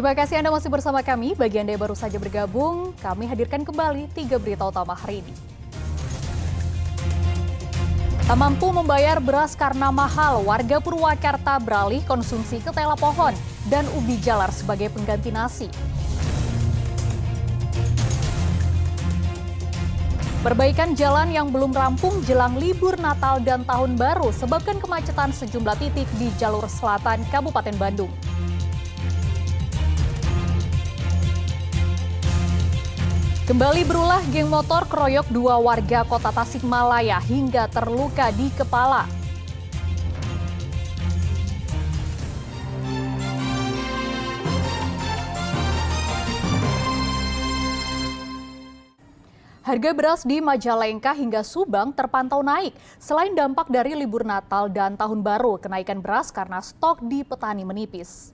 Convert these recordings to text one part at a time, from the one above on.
Terima kasih Anda masih bersama kami. Bagi Anda yang baru saja bergabung, kami hadirkan kembali 3 berita utama hari ini. Tak mampu membayar beras karena mahal, warga Purwakarta beralih konsumsi ketela pohon dan ubi jalar sebagai pengganti nasi. Perbaikan jalan yang belum rampung jelang libur Natal dan Tahun Baru sebabkan kemacetan sejumlah titik di jalur selatan Kabupaten Bandung. Kembali berulah geng motor keroyok 2 warga kota Tasikmalaya hingga terluka di kepala. Harga beras di Majalengka hingga Subang terpantau naik. Selain dampak dari libur Natal dan Tahun Baru, kenaikan beras karena stok di petani menipis.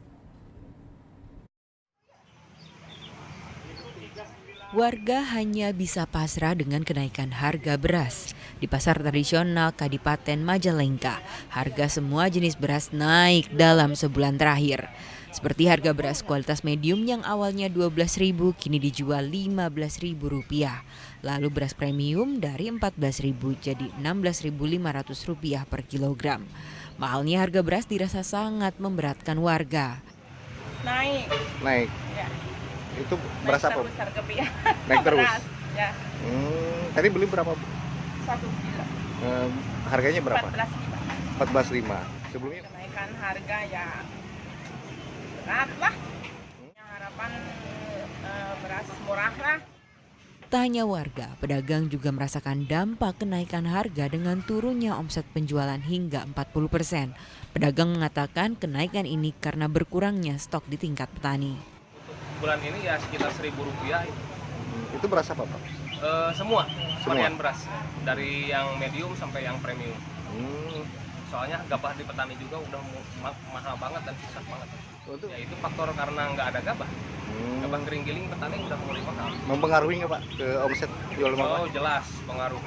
Warga hanya bisa pasrah dengan kenaikan harga beras. Di pasar tradisional Kadipaten Majalengka, harga semua jenis beras naik dalam sebulan terakhir. Seperti harga beras kualitas medium yang awalnya Rp12.000 kini dijual Rp15.000. Lalu beras premium dari Rp14.000 jadi Rp16.500 per kilogram. Mahalnya harga beras dirasa sangat memberatkan warga. Naik. Ya. Itu beras apa? Harga Naik terus? Beras, ya. Tadi beli berapa? 1 kilo. Harganya berapa? 14.500. 14.500. Sebelumnya? Kenaikan harga ya berat lah. Harapan beras murah lah. Tanya warga, pedagang juga merasakan dampak kenaikan harga dengan turunnya omset penjualan hingga 40%. Pedagang mengatakan kenaikan ini karena berkurangnya stok di tingkat petani. Bulan ini ya sekitar Rp1.000. Itu beras apa, Pak? Semua varian beras, dari yang medium sampai yang premium. Soalnya gabah di petani juga udah mahal banget dan susah banget. Ya itu faktor karena nggak ada gabah. Gabah kering giling petani udah mulai mahal. Mempengaruhi nggak, Pak, ke omset jual Oh jelas pengaruh.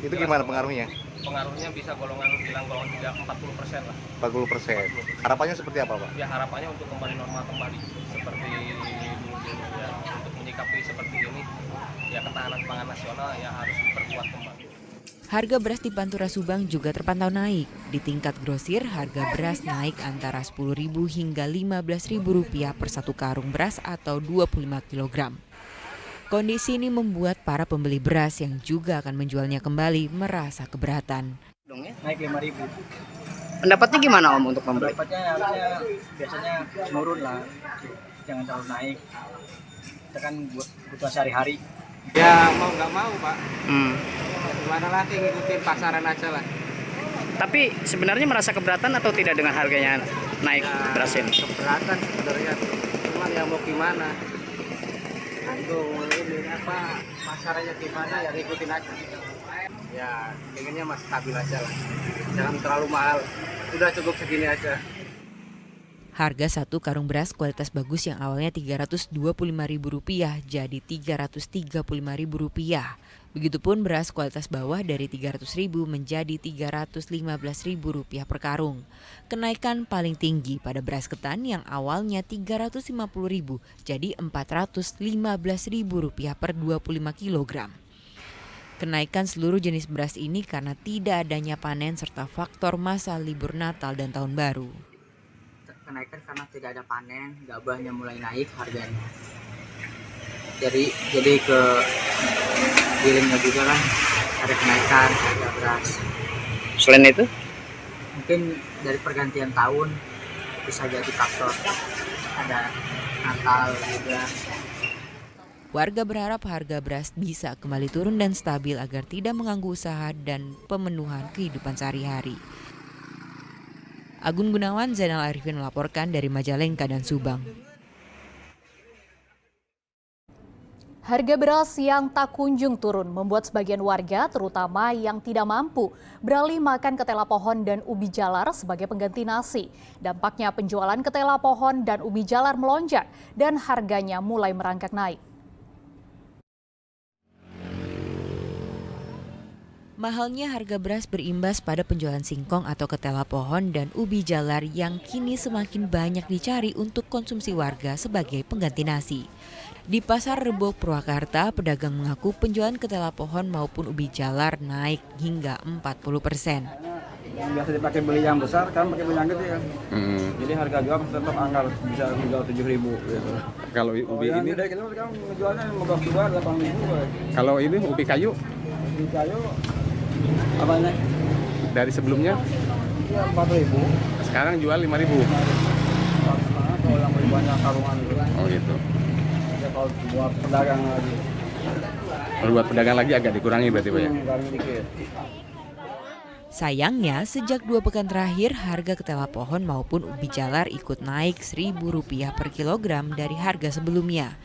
Itu jelas. Gimana pengaruhnya? Pengaruhnya bisa golongan 40% lah. 40%. Harapannya seperti apa, Pak? Ya harapannya untuk kembali normal kembali seperti dulu ya, untuk menyikapi seperti ini ya ketahanan pangan nasional ya harus diperkuat kembali. Harga beras di Pantura Subang juga terpantau naik. Di tingkat grosir, harga beras naik antara Rp10.000 hingga Rp15.000 per 1 karung beras atau 25 kg. Kondisi ini membuat para pembeli beras yang juga akan menjualnya kembali merasa keberatan. Naik 5.000. Pendapatnya gimana Om untuk pembeli? Pendapatnya harusnya biasanya menurun lah, jangan terlalu naik. Kita kan butuh sehari-hari. Ya mau nggak mau Pak, gimana lagi ngikutin pasaran aja lah. Tapi sebenarnya merasa keberatan atau tidak dengan harganya naik Ya, beras ini? keberatan sebenarnya, cuman ya mau gimana. Gantung ini apa pasarannya gimana ya ngikutin aja. Ya pengennya masih stabil aja lah, jangan terlalu mahal, udah cukup segini aja. Harga 1 karung beras kualitas bagus yang awalnya Rp325.000 jadi Rp335.000. Begitupun beras kualitas bawah dari Rp300.000 menjadi Rp315.000 per karung. Kenaikan paling tinggi pada beras ketan yang awalnya Rp350.000 jadi Rp415.000 per 25 kg. Kenaikan seluruh jenis beras ini karena tidak adanya panen serta faktor masa libur Natal dan Tahun Baru. Kenaikan karena tidak ada panen, gabahnya mulai naik harganya. Jadi ke giringnya juga kan ada kenaikan harga beras. Selain itu? Mungkin dari pergantian tahun bisa jadi faktor. Ada Natal juga. Warga berharap harga beras bisa kembali turun dan stabil agar tidak mengganggu usaha dan pemenuhan kehidupan sehari-hari. Agun Gunawan, Zainal Arifin melaporkan dari Majalengka dan Subang. Harga beras yang tak kunjung turun membuat sebagian warga, terutama yang tidak mampu, beralih makan ketela pohon dan ubi jalar sebagai pengganti nasi. Dampaknya penjualan ketela pohon dan ubi jalar melonjak dan harganya mulai merangkak naik. Mahalnya harga beras berimbas pada penjualan singkong atau ketela pohon dan ubi jalar yang kini semakin banyak dicari untuk konsumsi warga sebagai pengganti nasi. Di Pasar Rebo Purwakarta, pedagang mengaku penjualan ketela pohon maupun ubi jalar naik hingga 40%. Yang biasa dipakai beli yang besar kan pakai beli yang gede kan. Jadi harga jual tetap anggar bisa menjual 7.000 gitu. Kalau ubi ini kita kan menjualnya 15.000, 8.000. kalau ini ubi kayu Ubi kayu apanya? dari sebelumnya Ya 4.000. sekarang jual 5.000. Kalau yang beli banyak karungan itu. Oh gitu. Ya kalau buat pedagang lagi. Kalau buat pedagang lagi agak dikurangi berarti Pak ya? Kurang dikit. Sayangnya, sejak 2 pekan terakhir, harga ketela pohon maupun ubi jalar ikut naik Rp1.000 per kilogram dari harga sebelumnya.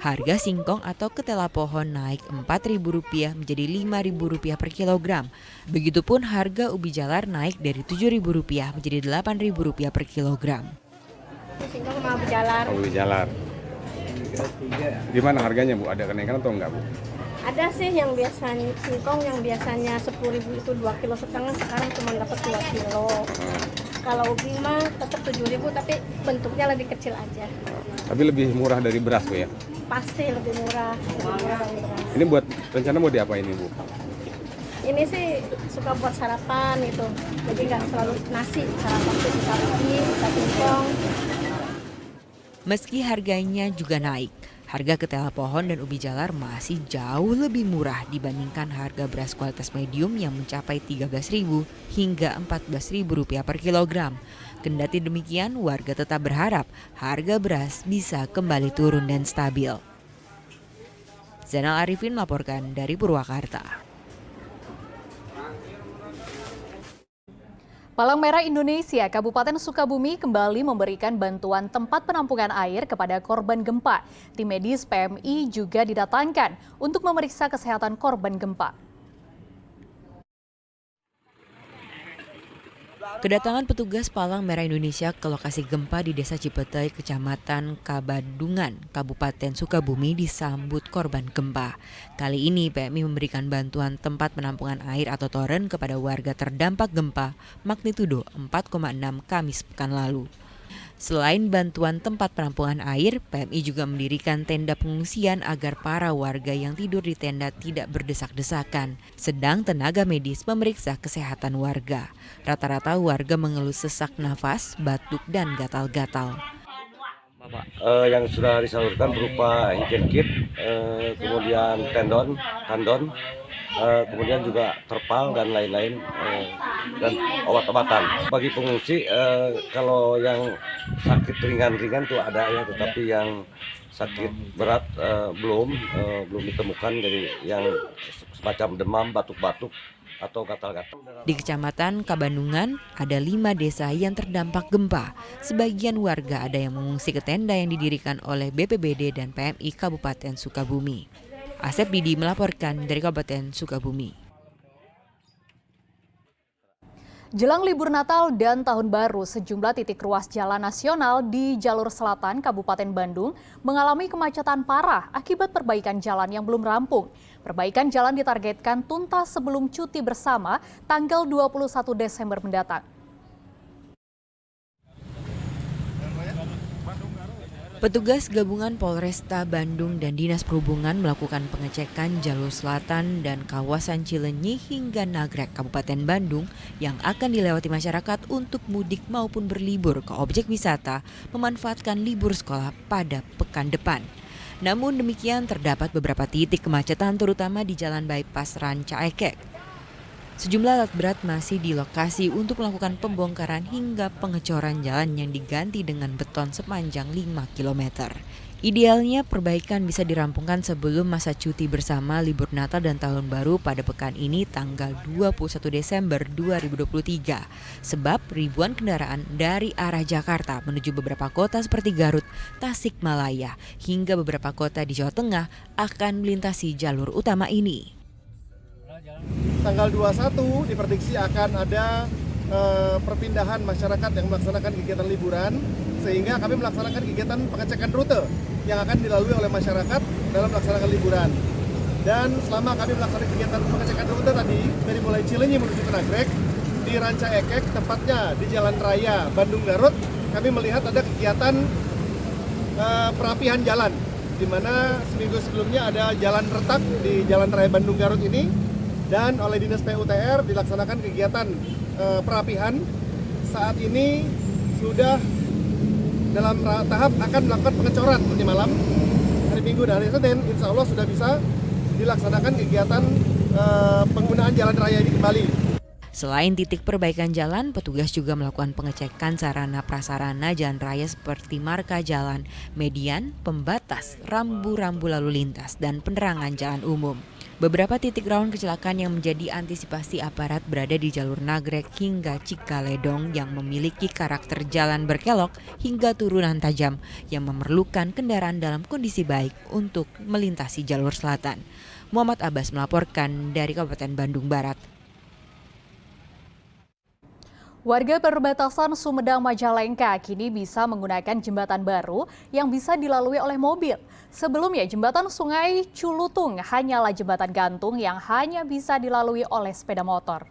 Harga singkong atau ketela pohon naik Rp4.000 menjadi Rp5.000 per kilogram. Begitupun harga ubi jalar naik dari Rp7.000 menjadi Rp8.000 per kilogram. Singkong sama ubi jalar. Ubi jalar. Gimana harganya Bu? Ada kenaikan atau enggak Bu? Ada sih yang biasanya singkong yang biasanya 10.000 itu 2,5 kilo, sekarang cuma dapat 2 kilo. Kalau ubi mah tetap 7.000 tapi bentuknya lebih kecil aja. Tapi lebih murah dari beras Bu ya? Pasti lebih murah dari beras. Ini buat rencana mau diapain ini Bu? Ini sih suka buat sarapan gitu. Jadi nggak selalu nasi, sarapan tuh bisa ubi, bisa singkong. Meski harganya juga naik, harga ketela pohon dan ubi jalar masih jauh lebih murah dibandingkan harga beras kualitas medium yang mencapai Rp13.000 hingga Rp14.000 per kilogram. Kendati demikian, warga tetap berharap harga beras bisa kembali turun dan stabil. Zainal Arifin melaporkan dari Purwakarta. Palang Merah Indonesia Kabupaten Sukabumi kembali memberikan bantuan tempat penampungan air kepada korban gempa. Tim medis PMI juga didatangkan untuk memeriksa kesehatan korban gempa. Kedatangan petugas Palang Merah Indonesia ke lokasi gempa di Desa Cipetei, Kecamatan Kabadungan, Kabupaten Sukabumi disambut korban gempa. Kali ini PMI memberikan bantuan tempat penampungan air atau toren kepada warga terdampak gempa magnitudo 4,6 Kamis pekan lalu. Selain bantuan tempat penampungan air, PMI juga mendirikan tenda pengungsian agar para warga yang tidur di tenda tidak berdesak-desakan. Sedang tenaga medis memeriksa kesehatan warga. Rata-rata warga mengeluh sesak nafas, batuk, dan gatal-gatal. Yang sudah disalurkan berupa hygiene kit, kemudian tandon, kemudian juga terpal dan lain-lain, dan obat-obatan. Bagi pengungsi, kalau yang sakit ringan-ringan tuh ada ya, tetapi yang sakit berat belum ditemukan, dari yang semacam demam, batuk-batuk, atau gatal-gatal. Di Kecamatan Kabandungan ada 5 desa yang terdampak gempa. Sebagian warga ada yang mengungsi ke tenda yang didirikan oleh BPBD dan PMI Kabupaten Sukabumi. Asep Didi melaporkan dari Kabupaten Sukabumi. Jelang libur Natal dan Tahun Baru, sejumlah titik ruas jalan nasional di jalur selatan Kabupaten Bandung mengalami kemacetan parah akibat perbaikan jalan yang belum rampung. Perbaikan jalan ditargetkan tuntas sebelum cuti bersama tanggal 21 Desember mendatang. Petugas gabungan Polresta Bandung dan Dinas Perhubungan melakukan pengecekan jalur selatan dan kawasan Cileunyi hingga Nagrek, Kabupaten Bandung yang akan dilewati masyarakat untuk mudik maupun berlibur ke objek wisata memanfaatkan libur sekolah pada pekan depan. Namun demikian terdapat beberapa titik kemacetan terutama di Jalan Bypass Ranca Ekek. Sejumlah alat berat masih di lokasi untuk melakukan pembongkaran hingga pengecoran jalan yang diganti dengan beton sepanjang 5 km. Idealnya perbaikan bisa dirampungkan sebelum masa cuti bersama libur Natal dan Tahun Baru pada pekan ini tanggal 21 Desember 2023. Sebab ribuan kendaraan dari arah Jakarta menuju beberapa kota seperti Garut, Tasikmalaya, hingga beberapa kota di Jawa Tengah akan melintasi jalur utama ini. Tanggal 21 diprediksi akan ada perpindahan masyarakat yang melaksanakan kegiatan liburan, sehingga kami melaksanakan kegiatan pengecekan rute yang akan dilalui oleh masyarakat dalam melaksanakan liburan. Dan selama kami melaksanakan kegiatan pengecekan rute tadi, dari mulai Cileunyi menuju ke Nagrek, di Ranca Ekek, tepatnya di Jalan Raya Bandung Garut, kami melihat ada kegiatan perapihan jalan, di mana seminggu sebelumnya ada jalan retak di Jalan Raya Bandung Garut ini, dan oleh Dinas PUTR dilaksanakan kegiatan perapihan. Saat ini sudah dalam tahap akan melakukan pengecoran nanti malam, hari Minggu dan hari Senin, insya Allah sudah bisa dilaksanakan kegiatan penggunaan jalan raya ini kembali. Selain titik perbaikan jalan, petugas juga melakukan pengecekan sarana prasarana jalan raya seperti marka jalan, median, pembatas, rambu-rambu lalu lintas, dan penerangan jalan umum. Beberapa titik rawan kecelakaan yang menjadi antisipasi aparat berada di jalur Nagrek hingga Cikaledong yang memiliki karakter jalan berkelok hingga turunan tajam yang memerlukan kendaraan dalam kondisi baik untuk melintasi jalur selatan. Muhammad Abbas melaporkan dari Kabupaten Bandung Barat. Warga perbatasan Sumedang Majalengka kini bisa menggunakan jembatan baru yang bisa dilalui oleh mobil. Sebelumnya jembatan Sungai Cilutung hanyalah jembatan gantung yang hanya bisa dilalui oleh sepeda motor.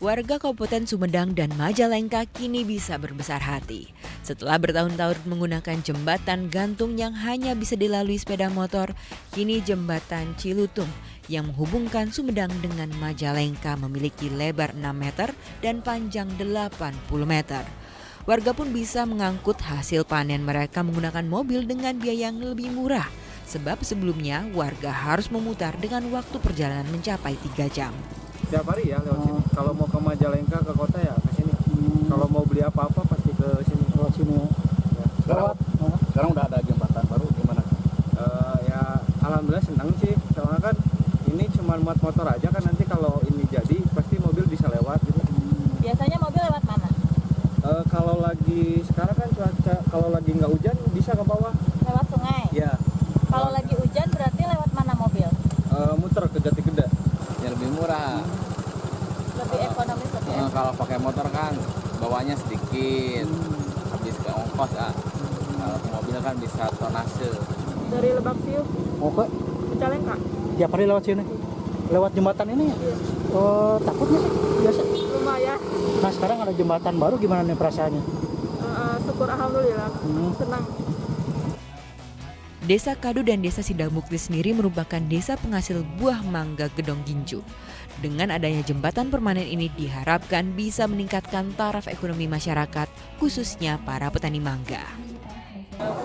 Warga Kabupaten Sumedang dan Majalengka kini bisa berbesar hati. Setelah bertahun-tahun menggunakan jembatan gantung yang hanya bisa dilalui sepeda motor, kini jembatan Cilutung yang menghubungkan Sumedang dengan Majalengka memiliki lebar 6 meter dan panjang 80 meter. Warga pun bisa mengangkut hasil panen mereka menggunakan mobil dengan biaya yang lebih murah. Sebab sebelumnya warga harus memutar dengan waktu perjalanan mencapai 3 jam. Tiap hari ya lewat sini. Kalau mau ke Majalengka ke kota ya ke sini. Kalau mau beli apa-apa pasti ke sini. Lewat sini ya. Sekarang udah ada jembatan baru, gimana? Ya alhamdulillah senang sih. Soalnya kan ini cuma muat motor aja kan, nanti kalau ini jadi pasti mobil bisa lewat gitu. Biasanya mobil lewat mana? Kalau lagi sekarang kan cuaca, kalau lagi nggak hujan bisa ke bawah. Lewat sungai? Iya. Kalau lagi hujan berarti lewat mana mobil? Muter ke Jati Gede. Ya lebih murah. Lebih ekonomis lebih enak. Kalau pakai motor kan bawanya sedikit, habis ke ongkos ah. Kalau mobil kan bisa tonase. Dari Lebak Siuk Oke. ke Cicalengka. Tiap hari lewat sini. Lewat jembatan ini ya? Iya. Takutnya sih biasa. Lumayan. Nah sekarang ada jembatan baru, gimana nih perasaannya? Syukur alhamdulillah. Senang. Desa Kadu dan Desa Sidamukti sendiri merupakan desa penghasil buah mangga gedong gincu. Dengan adanya jembatan permanen ini diharapkan bisa meningkatkan taraf ekonomi masyarakat, khususnya para petani mangga.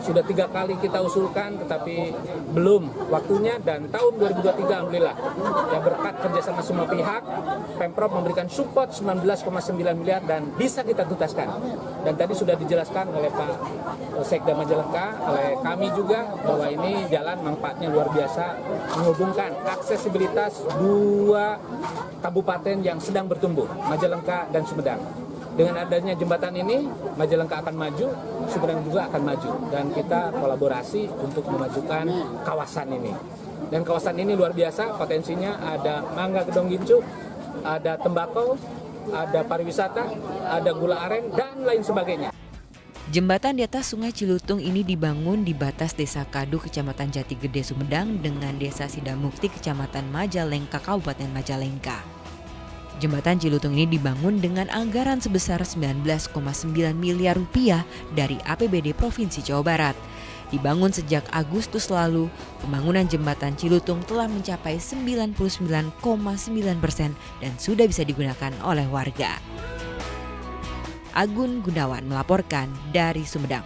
Sudah 3 kali kita usulkan tetapi belum waktunya, dan tahun 2023 alhamdulillah ya berkat kerjasama semua pihak, Pemprov memberikan support 19,9 miliar dan bisa kita tuntaskan. Dan tadi sudah dijelaskan oleh Pak Sekda Majalengka, oleh kami juga, bahwa ini jalan manfaatnya luar biasa, menghubungkan aksesibilitas 2 kabupaten yang sedang bertumbuh, Majalengka dan Sumedang. Dengan adanya jembatan ini, Majalengka akan maju, Sumedang juga akan maju. Dan kita kolaborasi untuk memajukan kawasan ini. Dan kawasan ini luar biasa, potensinya ada mangga gedong gincu, ada tembakau, ada pariwisata, ada gula aren, dan lain sebagainya. Jembatan di atas Sungai Cilutung ini dibangun di batas Desa Kadu, Kecamatan Jati Gede, Sumedang dengan Desa Sidamukti, Kecamatan Majalengka, Kabupaten Majalengka. Jembatan Cilutung ini dibangun dengan anggaran sebesar 19,9 miliar rupiah dari APBD Provinsi Jawa Barat. Dibangun sejak Agustus lalu, pembangunan jembatan Cilutung telah mencapai 99,9% dan sudah bisa digunakan oleh warga. Agun Gunawan melaporkan dari Sumedang.